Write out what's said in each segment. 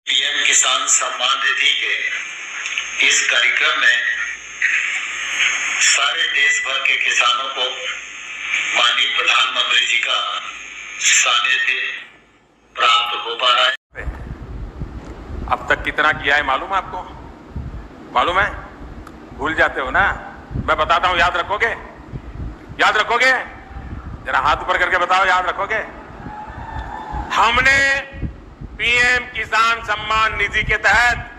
PM किसान सम्मान निधि के इस कार्यक्रम में सारे देश भर के किसानों को माननीय प्रधानमंत्री जी का सानिध्य प्राप्त हो पा रहा है। अब तक कितना किया है मालूम है आपको? मालूम है? भूल जाते हो ना? मैं बताता हूं, याद रखोगे? याद रखोगे? जरा हाथ ऊपर करके बताओ, याद रखोगे? हमने पीएम किसान सम्मान निधि के तहत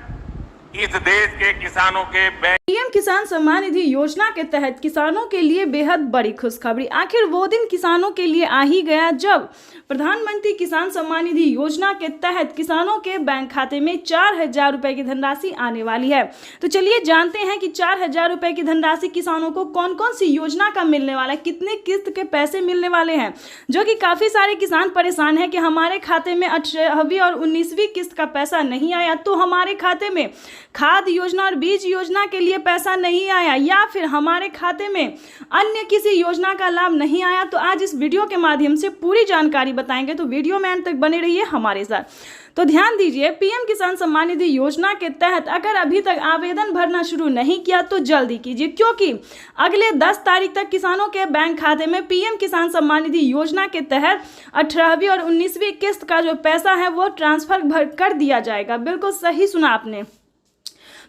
इस देश के किसानों के पीएम किसान सम्मान निधि योजना के तहत किसानों के लिए बेहद बड़ी खुशखबरी। आखिर वो दिन किसानों के लिए आ ही गया जब प्रधानमंत्री किसान सम्मान निधि योजना के तहत किसानों के बैंक खाते में 4,000 रुपए की धनराशि आने वाली है। तो चलिए जानते हैं कि 4,000 रुपए की धनराशि किसानों को कौन कौन सी योजना का मिलने वाला है, कितने किस्त के पैसे मिलने वाले हैं। जो कि काफी सारे किसान परेशान हैं कि हमारे खाते में 18वीं और 19वीं किस्त का पैसा नहीं आया, तो हमारे खाते में खाद योजना और बीज योजना के लिए पैसा नहीं आया, या फिर हमारे खाते में अन्य किसी योजना का लाभ नहीं आया। तो आज इस वीडियो के माध्यम से पूरी जानकारी बताएंगे, तो वीडियो में अंत तक बने रहिए हमारे साथ। तो ध्यान दीजिए, पीएम किसान सम्मान निधि योजना के तहत अगर अभी तक आवेदन भरना शुरू नहीं किया तो जल्दी कीजिए, क्योंकि अगले 10 तारीख तक किसानों के बैंक खाते में पीएम किसान सम्मान निधि योजना के तहत 18वीं और 19वीं किस्त का जो पैसा है वो ट्रांसफर कर दिया जाएगा। बिल्कुल सही सुना आपने।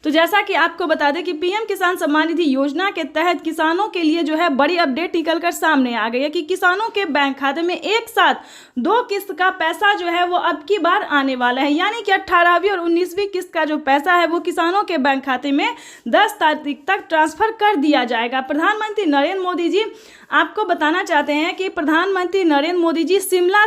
तो जैसा कि आपको बता दें कि पीएम किसान सम्मान निधि योजना के तहत किसानों के लिए जो है बड़ी अपडेट निकलकर सामने आ गई है कि किसानों के बैंक खाते में एक साथ 2 किस्त का पैसा जो है वो अब की बार आने वाला है। यानी कि 18वीं और 19वीं किस्त का जो पैसा है वो किसानों के बैंक खाते में 10 तारीख तक ट्रांसफर कर दिया जाएगा। प्रधानमंत्री नरेंद्र मोदी जी आपको बताना चाहते हैं कि प्रधानमंत्री नरेंद्र मोदी जी शिमला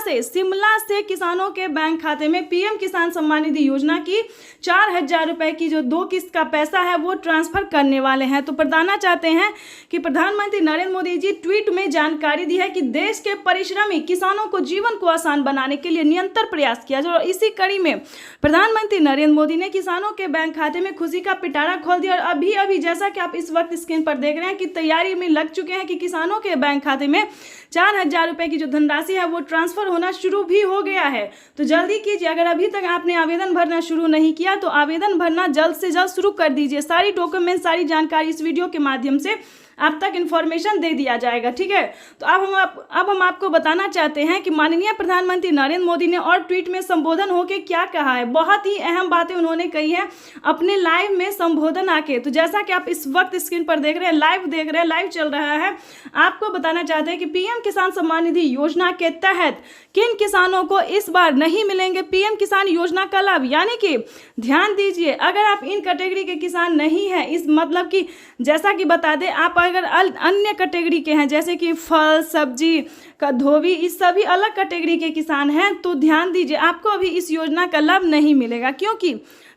से किसानों के बैंक खाते में पीएम किसान सम्मान निधि योजना की 4,000 रुपए की जो 2 किस्त का पैसा है वो ट्रांसफर करने वाले हैं। तो बताना चाहते हैं कि प्रधानमंत्री नरेंद्र मोदी जी ट्वीट में जानकारी दी है कि देश के परिश्रमी किसानों को जीवन को आसान बनाने के लिए निरंतर प्रयास किया जाए। और इसी कड़ी में प्रधानमंत्री नरेंद्र मोदी ने किसानों के बैंक खाते में खुशी का पिटारा खोल दिया। और अभी जैसा कि आप इस वक्त स्क्रीन पर देख रहे हैं कि तैयारी में लग चुके हैं कि किसानों के बैंक खाते में 4,000 रुपए की जो धनराशि है वो ट्रांसफर होना शुरू भी हो गया है। तो जल्दी कीजिए, अगर अभी तक आपने आवेदन भरना शुरू नहीं किया तो आवेदन भरना जल्द से जल्द शुरू कर दीजिए। सारी डॉक्यूमेंट, सारी जानकारी इस वीडियो के माध्यम से आप तक इन्फॉर्मेशन दे दिया जाएगा, ठीक है। तो अब हम आपको बताना चाहते हैं कि माननीय प्रधानमंत्री नरेंद्र मोदी ने और ट्वीट में संबोधन होकर क्या कहा है। बहुत ही अहम बातें उन्होंने कही है अपने लाइव में संबोधन आके। तो जैसा कि आप इस वक्त स्क्रीन पर देख रहे हैं, लाइव चल रहा है, आपको बताना चाहते हैं कि पीएम किसान सम्मान निधि योजना के तहत किन किसानों को इस बार नहीं मिलेंगे पीएम किसान योजना का लाभ। यानी कि ध्यान दीजिए, अगर आप इन कैटेगरी के किसान नहीं हैं, इस मतलब कि जैसा कि बता दें, आप अगर अन्य कैटेगरी के हैं जैसे कि फल, सब्जी का धोबी, इस सभी अलग कैटेगरी के किसान हैं, तो ध्यान दीजिए आपको अभी इस योजना का लाभ नहीं मिलेगा। क्योंकि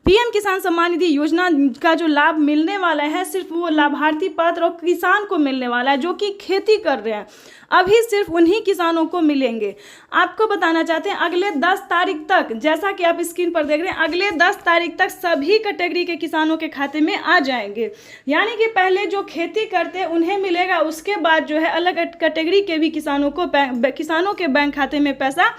पीएम किसान सम्मान निधि योजना का जो लाभ मिलने वाला है सिर्फ वो लाभार्थी पात्र और किसान को मिलने वाला है जो कि खेती कर रहे हैं। अभी सिर्फ उन्हीं किसानों को मिलेंगे। आपको बताना चाहते हैं अगले 10 तारीख तक, जैसा कि आप स्क्रीन पर देख रहे हैं, अगले 10 तारीख तक सभी कैटेगरी के किसानों के खाते में आ जाएंगे। यानी कि पहले जो खेती करते हैं उन्हें मिलेगा, उसके बाद जो है अलग कैटेगरी के भी किसानों के बैंक खाते में पैसा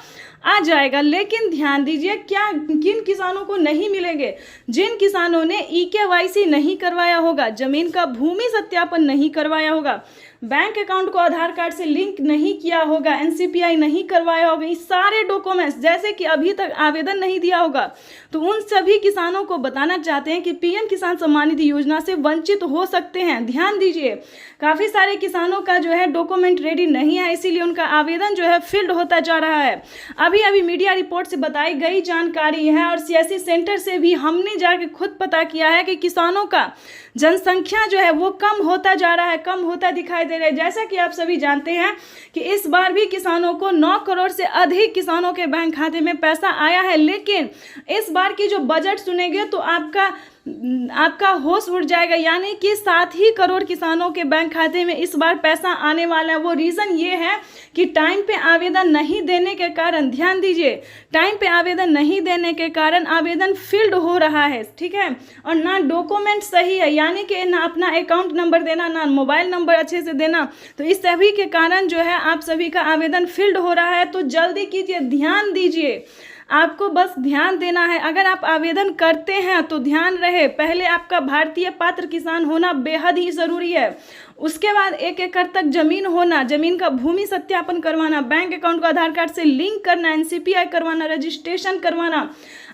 आ जाएगा। लेकिन ध्यान दीजिए, किन किसानों को नहीं मिलेंगे? जिन किसानों ने EKYC नहीं करवाया होगा, जमीन का भूमि सत्यापन नहीं करवाया होगा, बैंक अकाउंट को आधार कार्ड से लिंक नहीं किया होगा, NCPI नहीं करवाया होगा, इस सारे डॉक्यूमेंट्स जैसे कि अभी तक आवेदन नहीं दिया होगा, तो उन सभी किसानों को बताना चाहते हैं कि पीएम किसान सम्मान निधि योजना से वंचित हो सकते हैं। ध्यान दीजिए, काफ़ी सारे किसानों का जो है डॉक्यूमेंट रेडी नहीं है, इसीलिए उनका आवेदन जो है फील्ड होता जा रहा है। अभी मीडिया रिपोर्ट से बताई गई जानकारी है और CSC सेंटर से भी हमने जाके खुद पता किया है कि किसानों का जनसंख्या जो है वो कम होता जा रहा है, कम होता दिखाई दे रहा है। जैसा कि आप सभी जानते हैं कि इस बार भी किसानों को 9 करोड़ से अधिक किसानों के बैंक खाते में पैसा आया है। लेकिन इस बार की जो बजट सुनेंगे तो आपका होश उड़ जाएगा। यानी कि 7 ही करोड़ किसानों के बैंक खाते में इस बार पैसा आने वाला है। वो रीज़न ये है कि टाइम पे आवेदन नहीं देने के कारण, ध्यान दीजिए, टाइम पे आवेदन नहीं देने के कारण आवेदन फील्ड हो रहा है, ठीक है। और ना डॉक्यूमेंट सही है, यानी कि ना अपना अकाउंट नंबर देना, ना मोबाइल नंबर अच्छे से देना, तो इस सभी के कारण जो है आप सभी का आवेदन फील्ड हो रहा है। तो जल्दी कीजिए, ध्यान दीजिए, आपको बस ध्यान देना है। अगर आप आवेदन करते हैं तो ध्यान रहे, पहले आपका भारतीय पात्र किसान होना बेहद ही ज़रूरी है। उसके बाद 1 एकड़ तक जमीन होना, जमीन का भूमि सत्यापन करवाना, बैंक अकाउंट को आधार कार्ड से लिंक करना, NCPI करवाना, रजिस्ट्रेशन करवाना,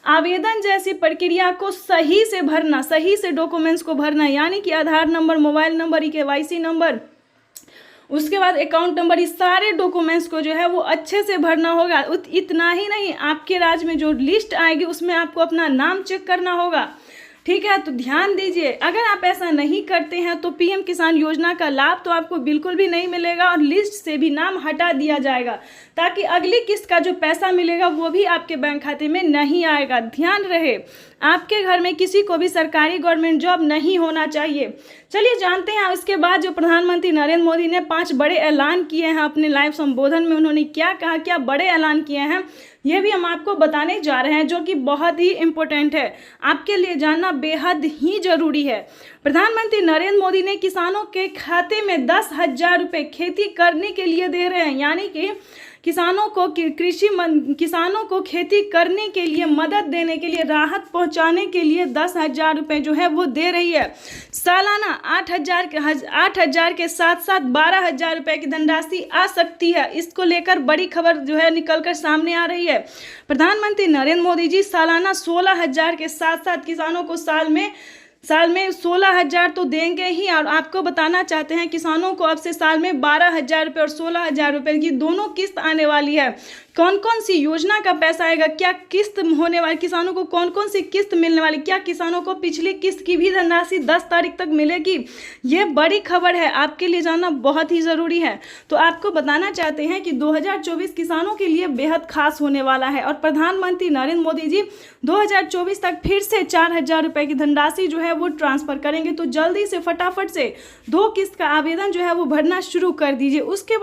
आवेदन जैसी प्रक्रिया को सही से भरना, सही से डॉक्यूमेंट्स को भरना, यानी कि Aadhaar number, mobile number, KYC number, उसके बाद अकाउंट नंबर, इस सारे डॉक्यूमेंट्स को जो है वो अच्छे से भरना होगा। इतना ही नहीं, आपके राज्य में जो लिस्ट आएगी उसमें आपको अपना नाम चेक करना होगा। ठीक है, तो ध्यान दीजिए, अगर आप ऐसा नहीं करते हैं तो PM किसान योजना का लाभ तो आपको बिल्कुल भी नहीं मिलेगा और लिस्ट से भी नाम हटा दिया जाएगा, ताकि अगली किस्त का जो पैसा मिलेगा वो भी आपके बैंक खाते में नहीं आएगा। ध्यान रहे, आपके घर में किसी को भी सरकारी गवर्नमेंट जॉब नहीं होना चाहिए। चलिए जानते हैं इसके बाद जो प्रधानमंत्री नरेंद्र मोदी ने 5 बड़े ऐलान किए हैं अपने लाइव संबोधन में, उन्होंने क्या कहा, क्या बड़े ऐलान किए हैं, ये भी हम आपको बताने जा रहे हैं, जो कि बहुत ही इम्पोर्टेंट है, आपके लिए जानना बेहद ही जरूरी है। प्रधानमंत्री नरेंद्र मोदी ने किसानों के खाते में 10,000 रुपये खेती करने के लिए दे रहे हैं, यानी कि किसानों को खेती करने के लिए मदद देने के लिए, राहत पहुंचाने के लिए 10,000 रुपये जो है वो दे रही है। सालाना 8,000 के साथ साथ 12,000 रुपये की धनराशि आ सकती है। इसको लेकर बड़ी खबर जो है निकलकर सामने आ रही है। प्रधानमंत्री नरेंद्र मोदी जी सालाना 16,000 के साथ साथ किसानों को साल में 16,000 तो देंगे ही, और आपको बताना चाहते हैं किसानों को अब से साल में 12,000 रुपये और 16,000 रुपये की दोनों किस्त आने वाली है। कौन कौन सी योजना का पैसा आएगा, क्या किस्त होने वाली, किसानों को कौन कौन सी किस्त मिलने वाली, क्या किसानों को पिछली किस्त की भी धनराशि 10 तारीख तक मिलेगी, ये बड़ी खबर है, आपके लिए जानना बहुत ही ज़रूरी है। तो आपको बताना चाहते हैं कि 2024 किसानों के लिए बेहद खास होने वाला है और प्रधानमंत्री नरेंद्र मोदी जी 2024 तक फिर से 4,000 रुपये की धनराशि जो है वो ट्रांसफ़र करेंगे। तो जल्दी से फटाफट से 2 किस्त का आवेदन जो है वो भरना शुरू कर दीजिए। उसके बाद